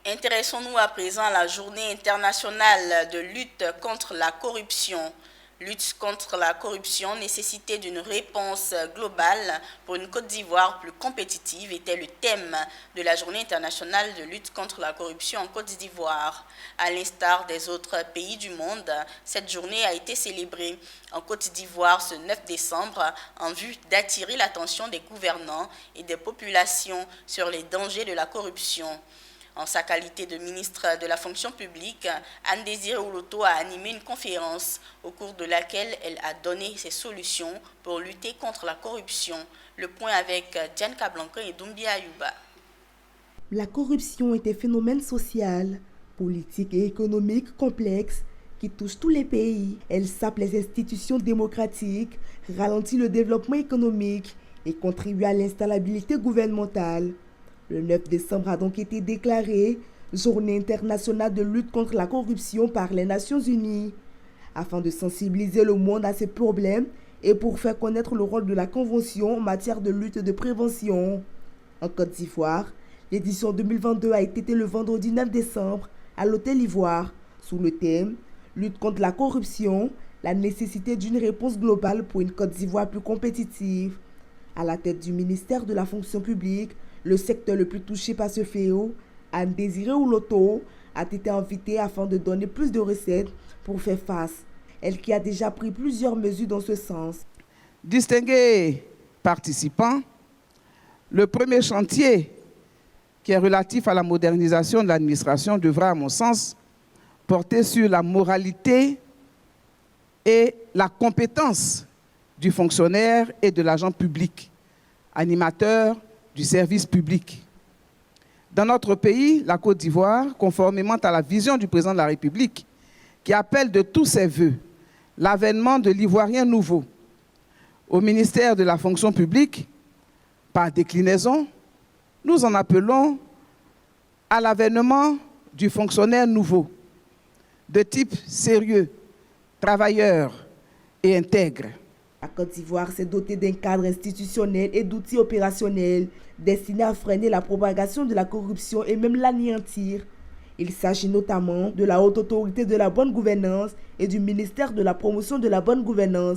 Intéressons-nous à présent à la journée internationale de lutte contre la corruption. Lutte contre la corruption, nécessité d'une réponse globale pour une Côte d'Ivoire plus compétitive était le thème de la journée internationale de lutte contre la corruption en Côte d'Ivoire. À l'instar des autres pays du monde, cette journée a été célébrée en Côte d'Ivoire ce 9 décembre en vue d'attirer l'attention des gouvernants et des populations sur les dangers de la corruption. En sa qualité de ministre de la fonction publique, Anne-Désirée Oloto a animé une conférence au cours de laquelle elle a donné ses solutions pour lutter contre la corruption. Le point avec Diane Kablanka et Doumbia Ayuba. La corruption est un phénomène social, politique et économique complexe qui touche tous les pays. Elle sape les institutions démocratiques, ralentit le développement économique et contribue à l'instabilité gouvernementale. Le 9 décembre a donc été déclaré Journée internationale de lutte contre la corruption par les Nations Unies. Afin de sensibiliser le monde à ces problèmes et pour faire connaître le rôle de la Convention en matière de lutte et de prévention. En Côte d'Ivoire, l'édition 2022 a été le vendredi 9 décembre à l'Hôtel Ivoire sous le thème Lutte contre la corruption, la nécessité d'une réponse globale pour une Côte d'Ivoire plus compétitive. À la tête du ministère de la fonction publique, le secteur le plus touché par ce fléau, Anne-Désirée Oloto, a été invitée afin de donner plus de recettes pour faire face. Elle qui a déjà pris plusieurs mesures dans ce sens. Distingués participants, le premier chantier qui est relatif à la modernisation de l'administration devra, à mon sens, porter sur la moralité et la compétence du fonctionnaire et de l'agent public, animateur du service public. Dans notre pays, la Côte d'Ivoire, conformément à la vision du président de la République, qui appelle de tous ses vœux l'avènement de l'Ivoirien nouveau au ministère de la fonction publique, par déclinaison, nous en appelons à l'avènement du fonctionnaire nouveau, de type sérieux, travailleur et intègre. La Côte d'Ivoire s'est dotée d'un cadre institutionnel et d'outils opérationnels destinés à freiner la propagation de la corruption et même l'anéantir. Il s'agit notamment de la Haute Autorité de la Bonne Gouvernance et du ministère de la Promotion de la Bonne Gouvernance.